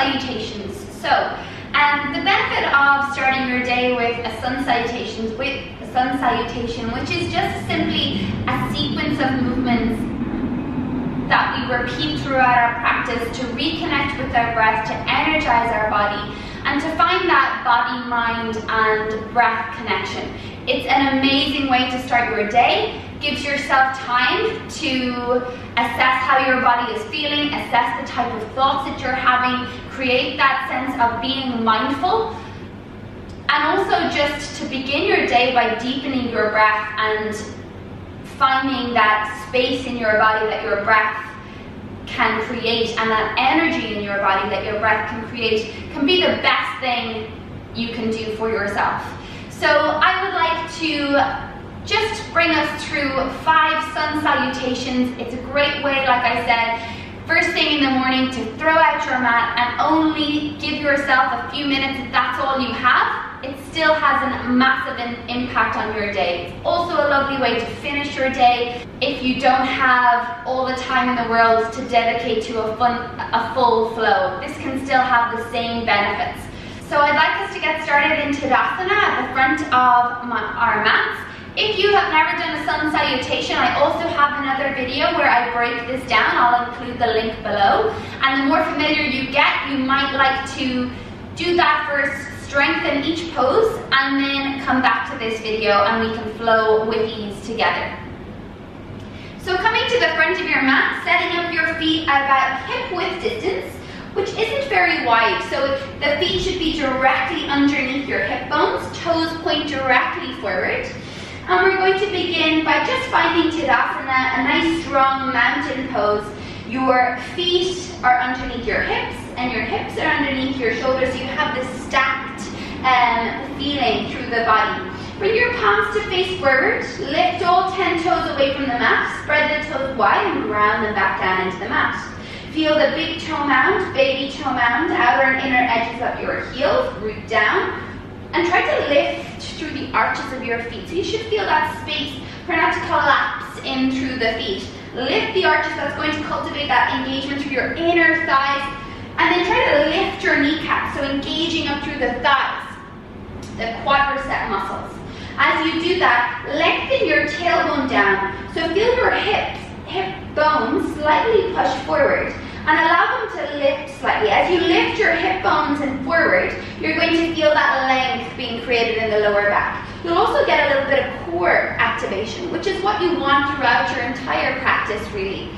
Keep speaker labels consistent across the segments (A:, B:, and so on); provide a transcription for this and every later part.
A: salutations. So, the benefit of starting your day with a sun salutation, which is just simply a sequence of movements that we repeat throughout our practice to reconnect with our breath, to energize our body, and to find that body, mind, and breath connection. It's an amazing way to start your day. Gives yourself time to assess how your body is feeling, assess the type of thoughts that you're having, create that sense of being mindful, and also just to begin your day by deepening your breath and finding that space in your body that your breath can create, and that energy in your body that your breath can create can be the best thing you can do for yourself. So I would like to just bring us through 5 sun salutations. It's a great way, like I said, first thing in the morning to throw out your mat and only give yourself a few minutes. If that's all you have, it still has a massive impact on your day. It's also a lovely way to finish your day if you don't have all the time in the world to dedicate to a full flow. This can still have the same benefits. So I'd like us to get started in Tadasana at the front of our mats. If you have never done a sun salutation, I also have another video where I break this down. I'll include the link below. And the more familiar you get, you might like to do that first, strengthen each pose, and then come back to this video and we can flow with ease together. So coming to the front of your mat, setting up your feet about hip width distance, which isn't very wide. So the feet should be directly underneath your hip bones, toes point directly forward. And we're going to begin by just finding Tadasana, a nice strong mountain pose. Your feet are underneath your hips and your hips are underneath your shoulders, so you have this stacked feeling through the body. Bring your palms to face forward, lift all 10 toes away from the mat, spread the toes wide and ground them back down into the mat. Feel the big toe mound, baby toe mound, outer and inner edges of your heels, root down, and try to lift through the arches of your feet. So you should feel that space for not to collapse in through the feet. Lift the arches, that's going to cultivate that engagement through your inner thighs, and then try to lift your kneecaps, so engaging up through the thighs, the quadricep muscles. As you do that, lengthen your tailbone down, so feel your hip bones slightly push forward and allow them to lift slightly. As you lift your hip bones and forward, you're going to feel that length being created in the lower back. You'll also get a little bit of core activation, which is what you want throughout your entire practice really,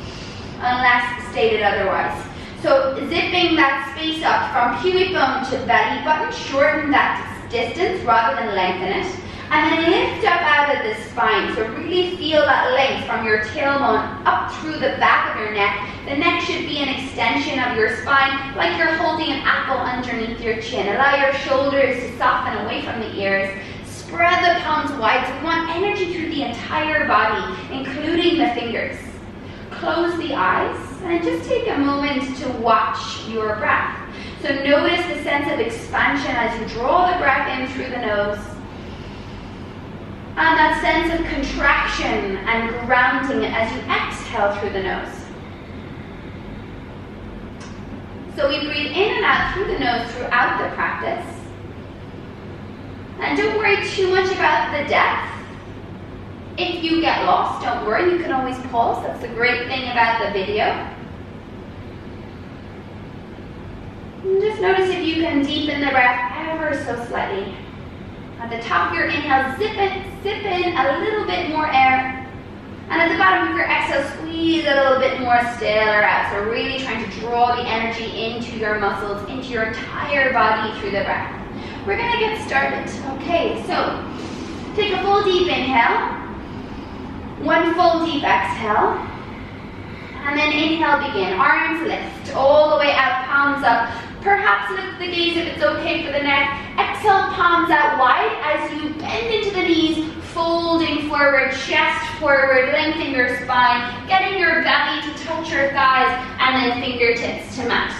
A: unless stated otherwise. So zipping that space up from pubic bone to belly button, shorten that distance rather than lengthen it. And then lift up out of the spine, so really feel that length from your tailbone up through the back of your neck. The neck should be an extension of your spine, like you're holding an apple underneath your chin. Allow your shoulders to soften away from the ears. Spread the palms wide, so we want energy through the entire body, including the fingers. Close the eyes, and just take a moment to watch your breath. So notice the sense of expansion as you draw the breath in through the nose, and that sense of contraction and grounding as you exhale through the nose. So we breathe in and out through the nose throughout the practice. And don't worry too much about the depth. If you get lost, don't worry, you can always pause. That's the great thing about the video. And just notice if you can deepen the breath ever so slightly. At the top of your inhale, zip in a little bit more air. And at the bottom of your exhale, squeeze a little bit more still air out. So really trying to draw the energy into your muscles, into your entire body through the breath. We're going to get started. Okay, so take a full deep inhale. One full deep exhale. And then inhale, begin. Arms lift all the way out, palms up. Perhaps lift the gaze if it's okay for the neck. Exhale, palms out wide as you bend into the knees, folding forward, chest forward, lengthen your spine, getting your belly to touch your thighs, and then fingertips to mat.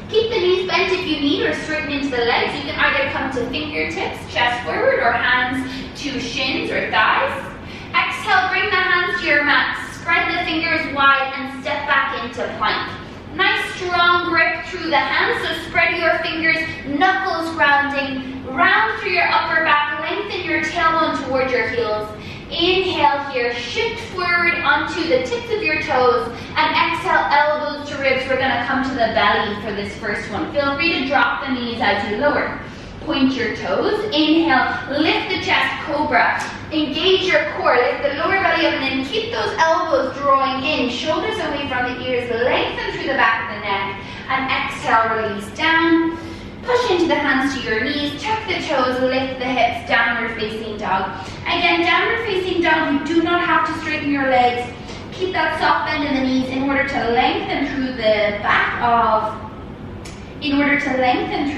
A: Keep the knees bent if you need, or straighten into the legs. You can either come to fingertips, chest forward, or hands to shins or thighs. Exhale, bring the hands to your mat. Spread the fingers wide and step back into plank. Nice strong grip through the hands, so spread your fingers, knuckles grounding, round through your upper back, lengthen your tailbone towards your heels. Inhale here, shift forward onto the tips of your toes, and exhale, elbows to ribs. We're going to come to the belly for this first one. Feel free to drop the knees as you lower. Point your toes, inhale, lift the chest, cobra. Engage your core, lift the lower belly up and in. Keep those elbows drawing in, shoulders away from the ears, lengthen through the back of the neck, and exhale, release down. Push into the hands to your knees, tuck the toes, lift the hips, downward facing dog. Again, downward facing dog, you do not have to straighten your legs. Keep that soft bend in the knees in order to lengthen through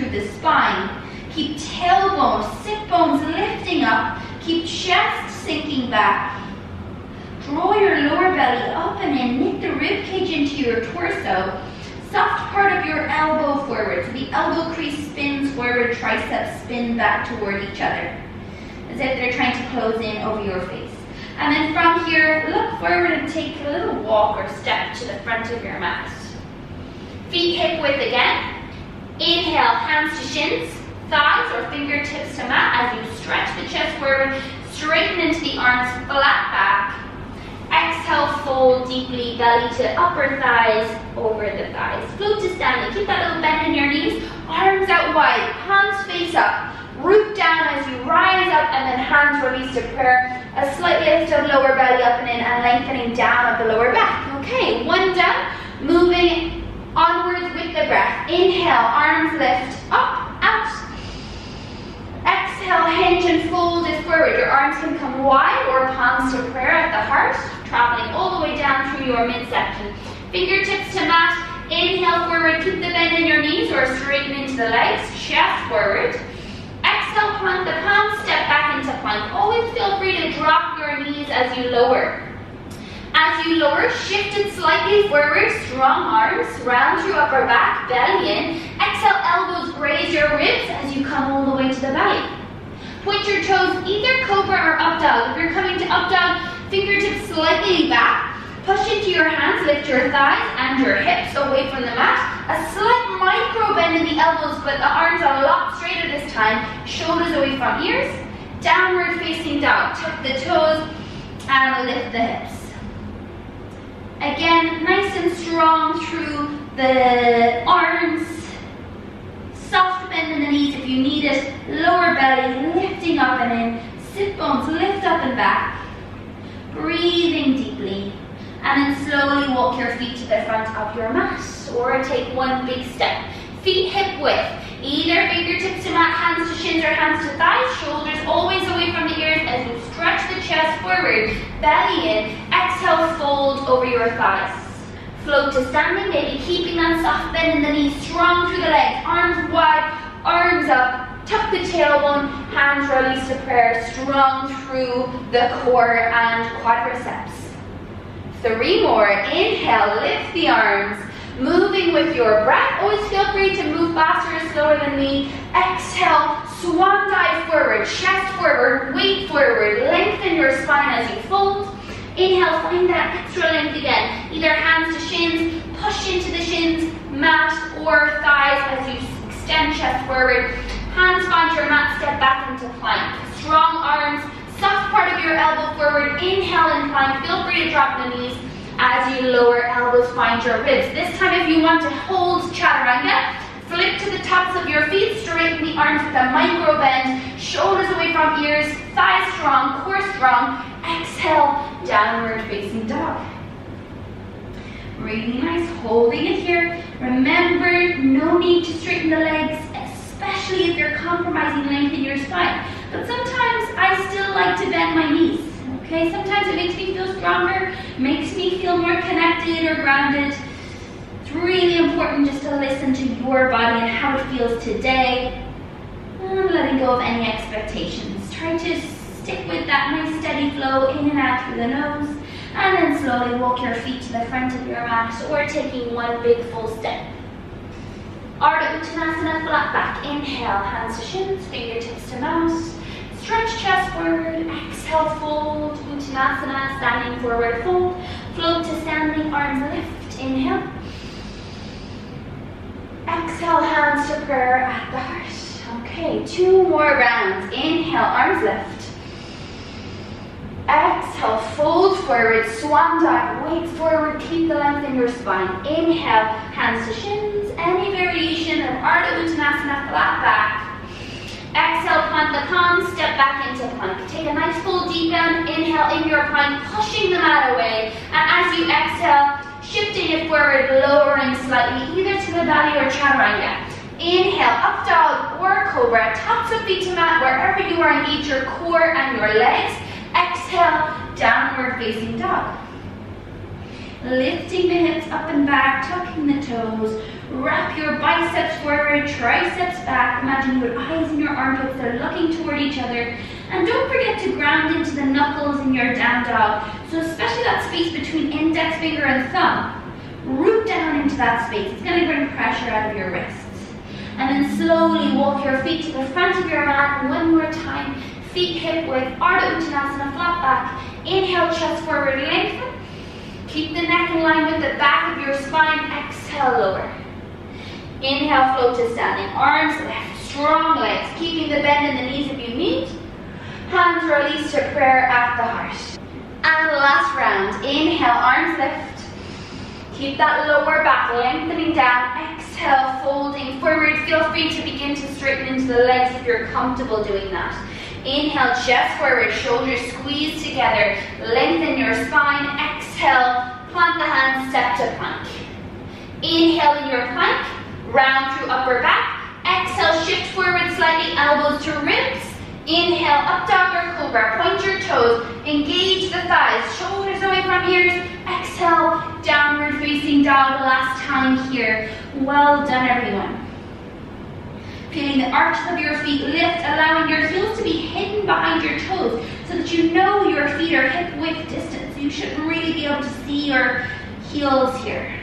A: the spine. Keep tailbone, sit bones lifting up. Keep chest sinking back. Draw your lower belly up and in. Knit the rib cage into your torso. Soft part of your elbow forward. So the elbow crease spins forward, triceps spin back toward each other. As if they're trying to close in over your face. And then from here, look forward and take a little walk or step to the front of your mat. Feet hip width again. Inhale, hands to shins. Thighs or fingertips to mat as you stretch the chest forward, straighten into the arms, flat back. Exhale, fold deeply, belly to upper thighs, over the thighs. Float to standing, keep that little bend in your knees, arms out wide, palms face up. Root down as you rise up and then hands release to prayer. A slight lift of lower belly up and in and lengthening down of the lower back. Okay, one down, moving onwards with the breath. Inhale, arms lift, up, out. Exhale, hinge and fold it forward. Your arms can come wide or palms to prayer at the heart, traveling all the way down through your midsection. Fingertips to mat. Inhale forward, keep the bend in your knees or straighten into the legs, chest forward. Exhale, plant the palms, step back into plank. Always feel free to drop your knees as you lower. As you lower, shift it slightly forward, strong arms, round through upper back, belly in. Exhale, elbows graze your ribs as you come all the way to the belly. Point your toes, either cobra or up dog. If you're coming to up dog, fingertips slightly back. Push into your hands, lift your thighs and your hips away from the mat. A slight micro bend in the elbows, but the arms are a lot straighter this time. Shoulders away from ears. Downward facing dog. Tuck the toes and lift the hips. Again, nice and strong through the arms. Soft bend in the knees if you need it. Lower belly lifting up and in. Sit bones lift up and back. Breathing deeply. And then slowly walk your feet to the front of your mat. Or take one big step. Feet hip width. Either fingertips to mat, hands to shins or hands to thighs. Shoulders always away from the ears as you stretch the chest forward. Belly in. Exhale, fold over your thighs. Float to standing, maybe keeping that soft bend in the knees, strong through the legs, arms wide, arms up, tuck the tailbone, hands release to prayer, strong through the core and quadriceps. 3 more, inhale, lift the arms, moving with your breath. Always feel free to move faster or slower than me. Exhale, swan dive forward, chest forward, weight forward, lengthen your spine as you fold. Inhale, find that extra length again. Either hands to shins, push into the shins, mat or thighs as you extend chest forward. Hands find your mat, step back into plank. Strong arms, soft part of your elbow forward. Inhale in plank, feel free to drop the knees. As you lower, elbows find your ribs. This time if you want to hold chaturanga, flip to the tops of your feet, straighten the arms with a micro bend, shoulders away from ears, thighs strong, core strong. Exhale, downward facing dog. Really nice, holding it here. Remember, no need to straighten the legs, especially if you're compromising length in your spine. But sometimes I still like to bend my knees. Okay, sometimes it makes me feel stronger, makes me feel more connected or grounded. It's really important just to listen to your body and how it feels today. And letting go of any expectations. Try to stick with that nice steady flow in and out through the nose. And then slowly walk your feet to the front of your mat or taking one big full step. Ardha Uttanasana, flat back. Inhale, hands to shins, fingertips to nose. Stretch chest forward, exhale, fold. Uttanasana, standing forward, fold. Float to standing, arms lift. Inhale. hands to prayer at the heart. Okay, 2 more rounds. Inhale, arms lift. Exhale, fold forward, swan dive, weights forward, keep the length in your spine. Inhale, hands to shins, any variation of Ardha Uttanasana, flat back. Exhale, plant the palms, step back into plank. Take a nice full deep down, inhale in your plank, pushing the mat away. And as you exhale, shifting it forward, lowering slightly, either to the belly or chaturanga. Inhale, up dog or cobra, tops of feet to mat, wherever you are, engage your core and your legs. Exhale, downward facing dog. Lifting the hips up and back, tucking the toes. Wrap your biceps forward, triceps back. Imagine you have eyes in your armpits, they're looking toward each other. And don't forget to ground into the knuckles in your down dog. So especially that space between index finger and thumb. Root down into that space. It's going to bring pressure out of your wrists. And then slowly walk your feet to the front of your mat. One more time. Feet hip width, Ardha Uttanasana, flat back. Inhale, chest forward, lengthen. Keep the neck in line with the back of your spine. Exhale, lower. Inhale, float to standing. Arms lift, strong legs. Keeping the bend in the knees if you need. Hands release to prayer at the heart. And last round. Inhale, arms lift. Keep that lower back lengthening down. Exhale, folding forward. Feel free to begin to straighten into the legs if you're comfortable doing that. Inhale, chest forward, shoulders squeeze together. Lengthen your spine. Exhale, plant the hands, step to plank. Inhale in your plank, round through upper back. Exhale, shift forward slightly, elbows to ribs. Inhale, up dog or cobra, point your toes, engage the thighs, shoulders away from ears. Exhale, downward facing dog, last time here. Well done, everyone. Feeling the arches of your feet lift, allowing your heels to be hidden behind your toes so that you know your feet are hip width distance. You should really be able to see your heels here.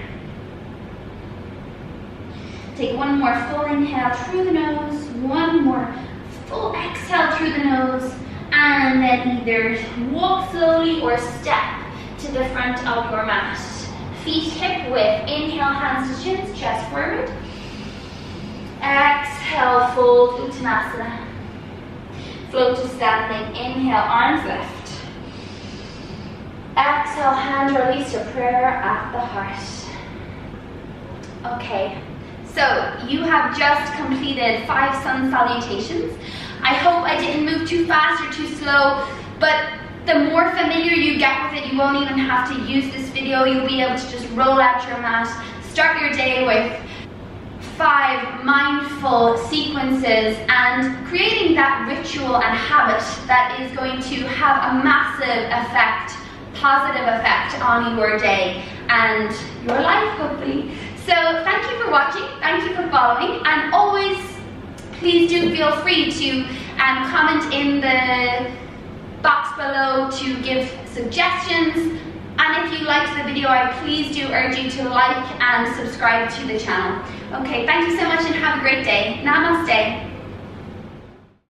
A: Take one more full inhale through the nose, one more full exhale through the nose, and then either walk slowly or step to the front of your mat. Feet hip width, inhale, hands to shins, chest forward. Exhale, fold, Uttanasana. Float to standing, inhale, arms lift. Exhale, hand release to prayer at the heart. Okay, so you have just completed 5 sun salutations. I hope I didn't move too fast or too slow, but the more familiar you get with it, you won't even have to use this video. You'll be able to just roll out your mat, start your day with 5 mindful sequences and creating that ritual and habit that is going to have a massive effect, positive effect on your day and your life, hopefully. So thank you for watching, thank you for following, and always please do feel free to comment in the box below to give suggestions. And if you liked the video, I please do urge you to like and subscribe to the channel. Okay, thank you so much and have a great day. Namaste.